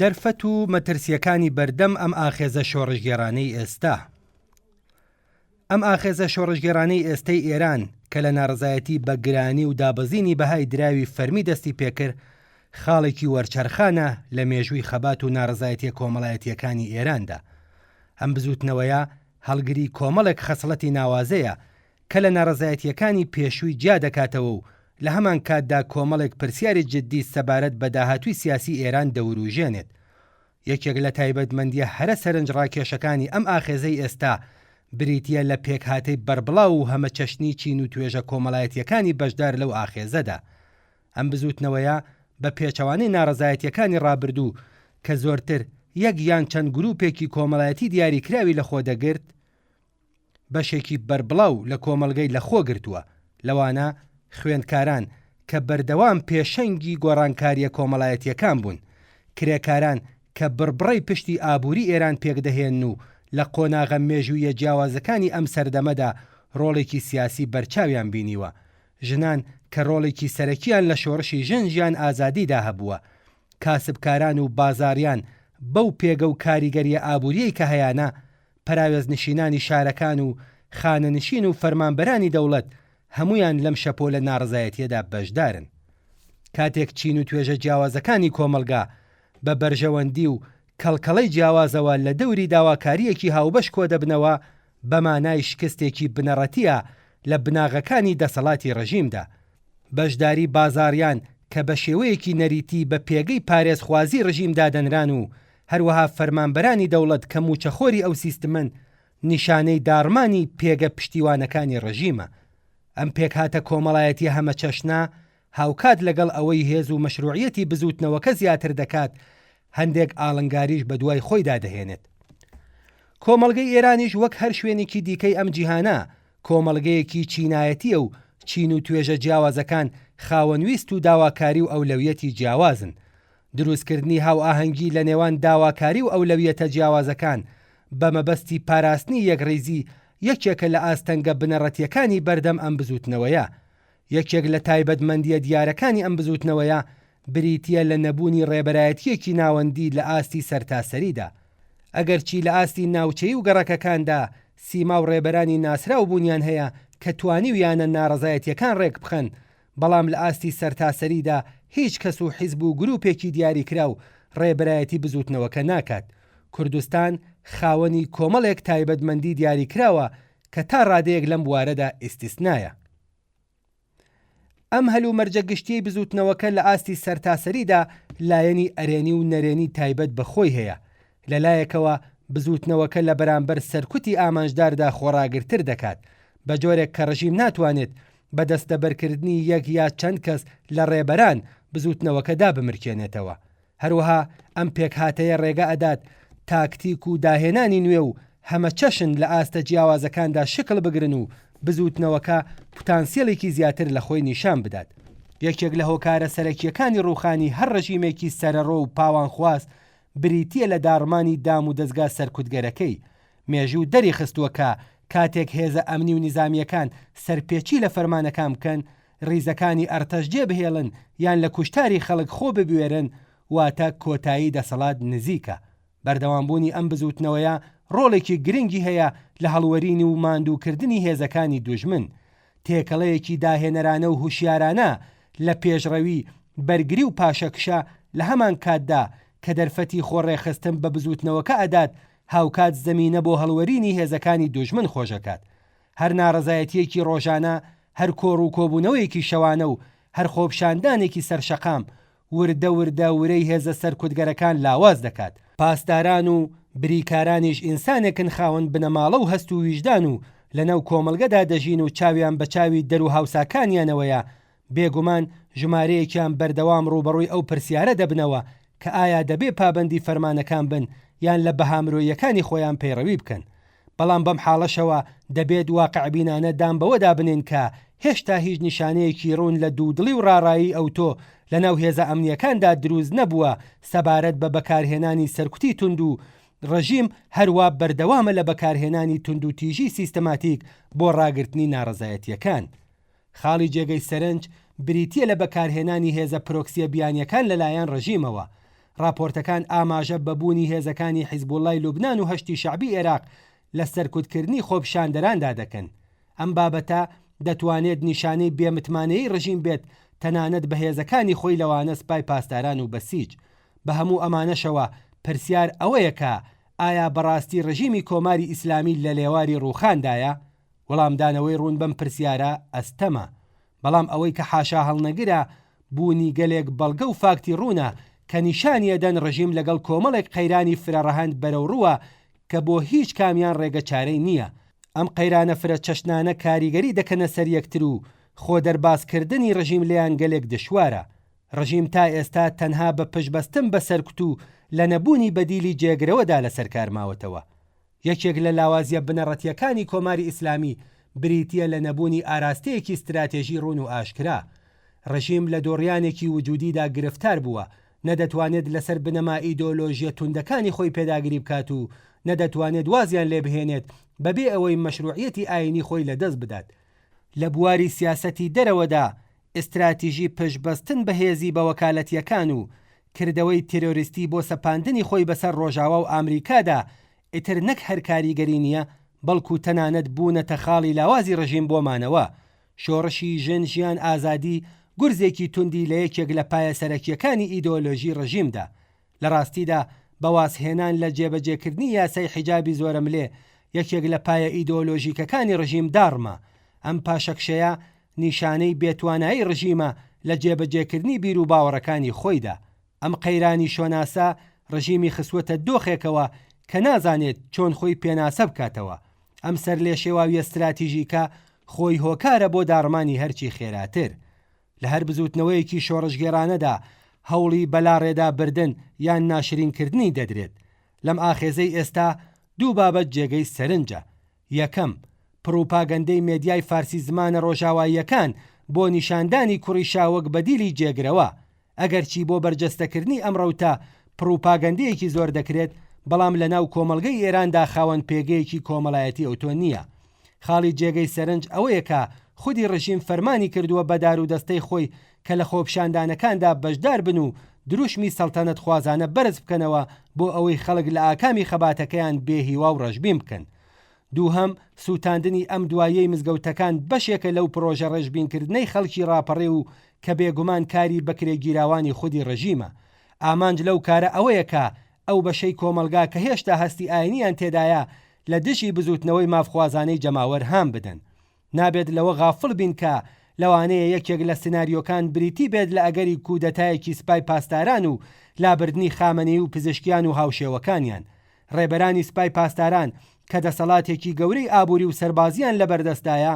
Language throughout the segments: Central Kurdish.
دەرفەت و مەترسیەکانی بەردەم ئەم ئاخێزە شۆڕژگێڕانەی ئێستا. ئەم ئاخێزە شۆڕژگێڕانەی ئێستەی ئێران کە لە ناڕزایەتی بە گرانی و دابەزینی بەهای دراوی فەرمی دەستی پێکرد، خاڵێکی وەرچەرخانە لە مێژووی خەبات و ناڕزایەتیە کۆمەڵایەتیەکانی ئێراندا. ئەم بزوتنەوەیە هەڵگری کۆمەڵێک خەسڵەتی ناوازەیە کە لە ناڕزایەتیەکانی پێشووی جیا دەکاتەوە و لە هەمان کاتدا کۆمەڵێک پرسیاری جددی سەبارەت بە داهاتووی سیاسی ئێران دەوروژێنێت. یەکێک لە تایبەتمەندیە هەرە سەرنج ڕاکێشەکانی ئەم ئاخێزەی ئێستا بریتیە لە پێکهاتەی بەربڵاو و هەمە چەشنی چین و توێژە کۆمەڵایەتیەکانی بەشدار لەو ئاخێزەدا. ئەم بزوتنەوەیە بە پێچەوانەی ناڕزایەتیەکانی ڕابردوو کە زۆرتر یەک یان چەند گروپێکی کۆمەڵایەتی دیاریکراوی لەخۆ دەگرت، بەشێکی بەربڵاو لە کۆمەلگەی لەخۆ گرتووە، لەوانە خوێندکاران کە بەردەوام پێشەنگی گۆڕانکاریە کۆمەڵایەتیەکان بوون، کرێکاران کە بڕبڕەی پشتی ئابووری ئێران پێکدەهێن و لە قۆناغە مێژوویە جیاوازەکانی ئەم سەردەمەدا ڕۆڵێکی سیاسی بەرچاویان بینیوە، ژنان کە ڕۆڵێکی سەرەکیان لە شۆڕشی ژن ئازادیدا هەبووە، کاسبکاران و بازاریان بەو پێگە و کاریگەریە ئابووریەی کە هەیانە، پەراوێزنشینانی شارەکان و خانەنشین و فەرمانبەرانی دەوڵەت هەمویان لەم شەپۆ لە ناڕزایەتیەدا بەشدارن. کاتێک چین و توێژە جیاوازەکانی کۆمەلگا بە بەرژەوەندی و کەڵکەڵەی جیاوازەوە لە دەوری داواکاریەکی هاوبەش کۆ دەبنەوە، بەمانای شکستێکی بنەڕەتیە لە بناغەکانی دەسەڵاتی ڕژیمدا. بەشداری بازاریان کە بە شێوەیەکی نەریتی بە پێگەی پارێزخوازی ڕژیمدا دەنران و هەروەها فەرمانبەرانی دەوڵەت کە موچەخۆری ئەو سیستمن نیشانەی داڕمانی پێگە پشتیوانەکانی ڕژیمە. ئەم پێکهاتە کۆمەڵایەتی هەمە چەشنا هاوکات لەگەڵ ئەوەی هێز و مەشروعیەتی بزوتنەوەکە زیاتر دەکات، هەندێک ئاڵنگاریش بە دوای خۆیدا دەهێنێت. کۆمەڵگەی ئێرانیش وەک هەر شوێنێکی دیکەی ئەم جیهانە کۆمەڵگەیەکی چینایەتیە و چین و توێژە جیاوازەکان خاوەنویست و داواکاری و ئەولەویەتی جیاوازن. دروستکردنی هاو ئاهەنگی لە نێوان داواکاری و ئەولەویەتە جیاوازەکان بە مەبەستی پاراستنی یەکڕێزی یەکێکە لە ئاستەنگە بنەڕەتیەکانی بەردەم ئەم بزوتنەوەیە. یەکێک لە تایبەتمەندیە دیارەکانی ئەم بزوتنەوەیە بریتیە لە نەبوونی ڕێبەرایەتیەکی ناوەندی لە ئاستی سەرتاسەریدا. ئەگەرچی لە ئاستی ناوچەی و گەڕەکەکاندا سیما و ڕێبەرانی ناسراو بوونیان هەیە کە توانیویانە ناڕزایەتیەکان ڕێک بخەن، بەڵام لە ئاستی سەرتاسەریدا هیچ کەس و حیزب و گروپێکی دیاریکرا و ڕێبەرایەتی بزوتنەوەکە ناکات. کوردستان خاوەنی کۆمەڵێک تایبەتمەندی دیاریکراوە کە تا ڕادەیەک لەم بوارەدا ئیستیسنایە. ئەم هەلو مەرجە گشتیی بزوتنەوەکە لە ئاستی سەرتاسەریدا لایەنی ئەرێنی و نەرێنی تایبەت بەخۆی هەیە. لەلایەکەوە بزوتنەوەکە لە بەرامبەر سەرکوتی ئامانجداردا خۆڕاگرتر دەکات، بە جۆرێک کە ڕژیم ناتوانێت بە دەستەبەرکردنی یەک یا چەند کەس لە ڕێبەران بزوتنەوەکەدا بمرکێنێتەوە. هەروەها ئەم پێکهاتەیە ڕێگە ئەدات تاکتیک و داهێنانی نوێ و هەمە چەشن لە ئاستە جیاوازەکاندا شکل بگرن و بزوتنەوەکە پوتانسیێڵێکی زیاتر لە خۆی نیشان بدات. یەکێک لە هۆکارە سەرەکیەکانی ڕووخانی هەر ڕژیمێکی سەرەڕۆ و پاوانخواست بریتیە لە داڕمانی دام و دەستگا سەرکوتگەرەکەی. مێژوو دەری خستووە کە کاتێک هێزە ئەمنی و نیزامیەکان سەرپێچی لە فەرمانەکان بکەن، ڕیزەکانی ئەرتەشجێ بهێڵن یان لە کوشتاری خەڵک خۆ ببوێرن، واتە کۆتایی دەسەڵات نزیکە. بەردەوامبوونی ئەم بزوتنەوەیە ڕۆڵێکی گرنگی هەیە لە هەڵوەرینی و ماندووکردنی هێزەکانی دوژمن. تێکەڵەیەکی داهێنەرانە و هوشیارانە لە پێشڕەوی بەرگری و پاشەکشە لە هەمان کاتدا کە دەرفەتی خۆڕێخستن بە بزوتنەوەکە ئەدات، هاوکات زەمینە بۆ هەڵوەرینی هێزەکانی دوژمن خۆشەکات. هەر ناڕزایەتیەکی ڕۆژانە، هەر کۆڕ و کۆبوونەوەیەکی شەوانە و هەر خۆپشاندانێکی سەرشەقام وردە ورەی هێزە سەرکوتگەرەکان لاواز دەکات. پاسداران و بریکارانیش ئینسانێکن خاوەن بنەماڵە و هەست و ویژدان و لەنەو کۆمەلگەدا دەژین و چاویان بە چاوی دەر و هاوساکانیانەوەیە. بێگومان ژمارەیەکیان بەردەوام ڕوبەڕووی ئەو پرسیارە دەبنەوە کە ئایا دەبێ پابەندی فەرمانەکان بن یان لە بەهامرۆیەکانی خۆیان پەیڕەوی بکەن. بەڵام بەم حاڵەشەوە دەبێت واقعبینانە دام بەوەدا بنێن کە هێشتا هیچ نیشانەیەکی ڕوون لە دوودڵی و ڕاڕایی ئەوتۆ لە ناو هێزە ئەمنیەکاندا دروست نەبووە سەبارەت بە بەکارهێنانی سەرکوتی تونند و ڕژیم هەروە بەردەوامە لە بەکارهێنانی تونند و تیژی سیستەماتیک بۆ ڕاگررتنی ناڕزایەتیەکان. خاڵی جێگەی سەرنج بریتیە لە بەکارهێنانی هێزە پرۆکسیە بیانیەکان لەلایەن ڕژیمەوە. راپۆرتەکان ئاماژە بەبوونی هێزەکانی حیزبوڵای لوبنان و هەشتی شعبی عێراق لە سەرکوتکردنی خۆپیشاندەراندا دەکەن. ئەم بابەتە دەتوانێت نیشانەی بێمتمانەیی ڕژیم بێت تەنانەت بە هێزەکانی خۆی لەوانە سپای پاسداران و بەسیج. بە هەموو ئەمانەشەوە پرسیار ئەوەیەکە ئایا بەڕاستی ڕژیمی کۆماری ئیسلامی لە لێواری ڕووخاندایە؟ وەڵامدانەوەی ڕوون بەم پرسیارە ئەستەمە. بەڵام ئەوەی کە حاشا هەڵنەگرە بوونی گەلێک بەڵگە و فاکتی ڕوونە کە نیشانیە دەن ڕژیم لەگەڵ کۆمەڵێک قەیرانی فرەڕەهەند بەرەو ڕووە کە بۆ هیچ کامیان ڕێگە چارەی نییە. ئەم قەیرانە فرە چەشنانە کاریگەری دەکەنە سەر یەکتر و خۆ دەرباسکردنی ڕژیم لێیان گەلێک دشوارە. ڕژیم تا ئێستا تەنها بە پشبەستن بە سەرکوت و لە نەبوونی بەدیلی جێگرەوەدا لەسەر کارماوەتەوە. یەکێک لە لاوازیە بنەڕەتیەکانی کۆماری ئیسلامی بریتیە لە نەبوونی ئاراستەیەکی استراتێژی ڕوون و ئاشکرا. ڕژیم لە دۆڕیانێکی وجودیدا گرفتار بووە، نەدەتوانێت لەسەر بنەما ئیدۆلۆژیە توندەکانی خۆی پێداگیری بکات و نەدەتوانێت وازیان لێ بهێنێت بەبێ ئەوەی مەشروعیەتی ئاینی خۆی لەدەست بدات. لە بواری سیاسەتی دەرەوەدا ئستراتیژی پشبەستن بە هێزی بە وەکالەتیەکان و کردەوەی تێرۆریستی بۆ سەپاندنی خۆی بەسەر ڕۆژاوا و ئامریکادا ئیتر نەک هەر کاریگەری نییە، بەڵکو تەنانەت بوونەتە خاڵی لاوازی ڕژیم بۆمانەوە. شۆڕشی ژن ژیان ئازادی گورزێکی توندی لە یەکێک لە پایە سەرەکیەکانی ئیدۆلۆژی ڕژیمدا. لە ڕاستیدا بەواسهێنان لە جێبەجێکردنی یاسای حیجابی زۆرەملێ یەکێک لە پایە ئیدۆلۆژیکەکانی ڕژیم داڕمە. ئەم پاشەکشەیە نیشانەی بێتوانایی ڕژیمە لە جێبەجێکردنی بیر و باوەڕەکانی خۆیدا. ئەم قەیرانی شۆناسە ڕژیمی خسوەتە دۆخێکەوە کە نازانێت چۆن خۆی پێناسە بکاتەوە. ئەم سەر لێ شێواوی استراتیژیکە خۆی هۆکارە بۆ داڕمانی هەرچی خێراتر. لە هەر بزوتنەوەیەکی شۆڕژگێرانەدا هەوڵی بەلاڕێدا بردن یان ناشرینکردنی دەدرێت. لەم ئاخێزەی ئێستا دوو بابەت جێگەی سەرنجە. یەکەم، پروپاگەندەی مێدیای فارسی زمانە ڕۆژاواییەکان بۆ نیشاندانی کوڕی شاوەک بەدیلی جێگرەوە. ئەگەرچی بۆ بەرجەستەکردنی ئەمڕەوتا پروپاگەندەیەکی زۆر دەکرێت، بەڵام لە ناو کۆمەڵگەی ئێراندا خاوەن پێگەیەکی کۆمەڵایەتی ئەوتۆ نییە. خاڵی جێگەی سەرنج ئەوەیەکە خودی ڕژیم فەرمانی کردووە بە دار و دەستەی خۆی کە لە خۆپیشاندانەکاندا بەشدار بن و دروشمی سەڵتەنەت خوازانە بەرز بکەنەوە بۆ ئەوەی خەڵک لە ئاکامی خەباتەکەیان بێهیوا و ڕەشبیم بکەن. دووهەم، سووتاندنی ئەم دوایەی مزگەوتەکان بەشێکە لەو پرۆژە ڕێژبینکردنەی خەڵکی ڕاپەڕێ و کە بێگومان کاری بەکرێگیراوانی خودی ڕژیمە. ئامانج لەو کارە ئەوەیەکە ئەو بەشەی کۆمەلگا کە هێشتا هەستی ئاینیان تێدایە لە دشی بزوتنەوەی مافخوازانەی جەماوەر هام بدەن. نابێت لەوە غافڵ بین کە لەوانەیە یەکێک لە سناریۆکان بریتی بێت لە ئەگەری کودەتایەکی سپای پاسداران و لابردنی خامنەی و پزیشکیان و هاوشێوەکانیان. ڕێبەرانی سپای پاسداران کە دەسەڵاتێکی گەورەی ئابووری و سەربازیان لەبەردەستایە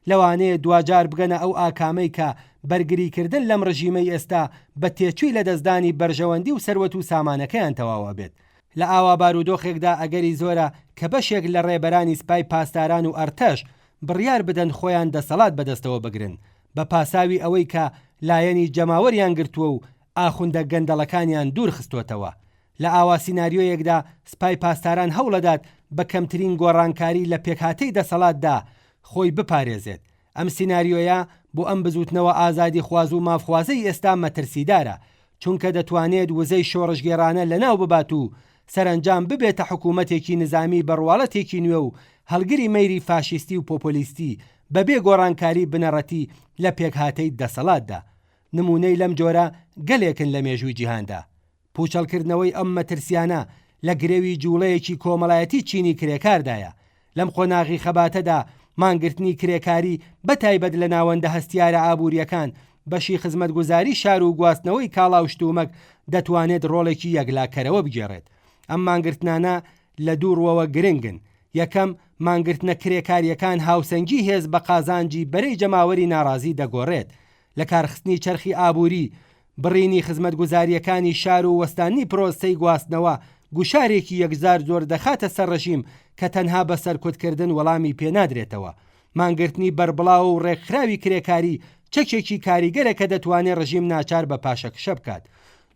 لەوانەیە دوجار بگەنە ئەو ئاکامەی کە بەرگریکردن لەم ڕژیمەی ئێستا بە تێچووی لە دەستدانی بەرژەوەندی و سەروەت و سامانەکەیان تەواوە بێت. لە ئاوا بارودۆخێکدا ئەگەری زۆرە کە بەشێک لە ڕێبەرانی سپای پاسداران و ئەرتەش بڕیار بدەن خۆیان دەسەڵات بەدەستەوە بگرن بە پاساوی ئەوەی کە لایەنی جەماوەریان گرتووە و ئاخوندە گەندەڵەکانیان دوور خستوتەوە. لە ئاوا سیناریۆیەکدا سپای پاسداران هەوڵەدات بە کەمترین گۆڕانکاری لە پێکهاتەی دەسەڵاتدا خۆی بپارێزێت. ئەم سیناریۆیە بۆ ئەم بزوتنەوە ئازادی خواز و مافخوازەی ئێستا مەترسیدارە، چونکە دەتوانێت وزەی شۆڕژگێرانە لە ناو ببات و سەرنجام ببێتە حکوومەتێکی نظامی بەڕواڵەتێکی نوێ و هەڵگری مەیری فاشیستی و پۆپۆلیستی بەبێ گۆڕانکاری بنەڕەتی لە پێکهاتەی دەسەڵاتدا. نمونەی لەم جۆرە گەلێکن لە مێژووی جیهاندا. پوچەڵکردنەوەی ئەم مەترسیانە لە گرێوی جوڵەیەکی کۆمەڵایەتی چینی کرێکاردایە. لەم خۆناغی خەباتەدا مانگرتنی کرێکاری بەتایبەت لە ناوەندە هەستیارە ئابوووریەکان بەشی خزمەتگوزاری شار و گواستنەوەی کاڵاو شتومەک دەتوانێت ڕۆڵێکی یەکلاکەرەوە بگێڕێت. ئەم مانگرتنانە لە دوو ڕوەوە گرنگن. یەکەم، مانگرتنە کرێکاریەکان هاوسەنگی هێز بە قازانجی بەرەی جەماوەری ناڕازی دەگۆڕێت. لە کارخستنی چەرخی ئابووری بڕینی خزمەتگوزاریەکانی شار و وەستانی پرۆسەی گواستنەوە گوشارێکی یەکجار زۆر دەخاتە سەر ڕژیم کە تەنها بە سەرکوتکردن وەڵامی پێنادرێتەوە. مانگرتنی بربڵاو و ڕێکخراوی کرێکاری چەکێکی کاریگەرە کە دەتوانێت ڕژیم ناچار بە پاشەکشە بکات.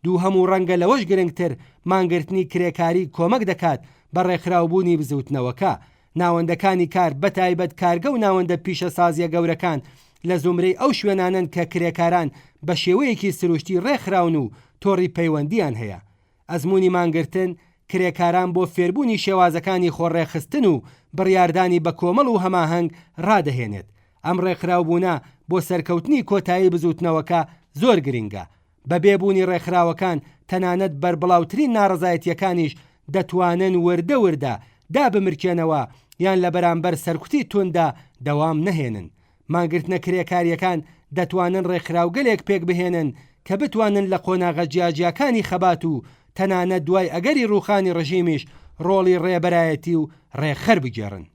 دوو هەموو ڕەنگە لەوەش گرنگتر، مانگرتنی کرێکاری کۆمەک دەکات بە ڕێکخراوبوونی بزوتنەوەکە. ناوەندەکانی کار بەتایبەت کارگە و ناوەندە پیشە سازیە گەورەکان لە زمرەی ئەو شوێنانن کە کرێکاران بە شێوەیەکی سروشتی ڕێکخراون و تۆڕی پەیوەندیان هەیە. ئەزمموی مانگرتن کرێکاران بۆ فێربوونی شێوازەکانی خۆڕێخستن و بڕیاردانی بە کۆمەڵ و هەماهەنگ ڕادەهێنێت. ئەم ڕێکخراوبوونە بۆ سەرکەوتنی کۆتایی بزوتنەوەکە زۆر گرنگە. بە بێبوونی ڕێکخراوەکان تەنانەت بەربڵاوترین ناڕزایەتیەکانیش دەتوانن وردە دا بمرکێنەوە یان لە بەرامبەر سەرکوتی توندا دەوام نەهێنن. مانگرتنە کرێکاریەکان دەتوانن ڕێکخراوگەلێک پێک بهێنن کە بتوانن لە قۆناغە جیاجیەکانی خەبات و تەنانەت دوای ئەگەری ڕووخانی ڕژیمیش ڕۆڵی ڕێبەرایەتی و ڕێخەر بگێڕن.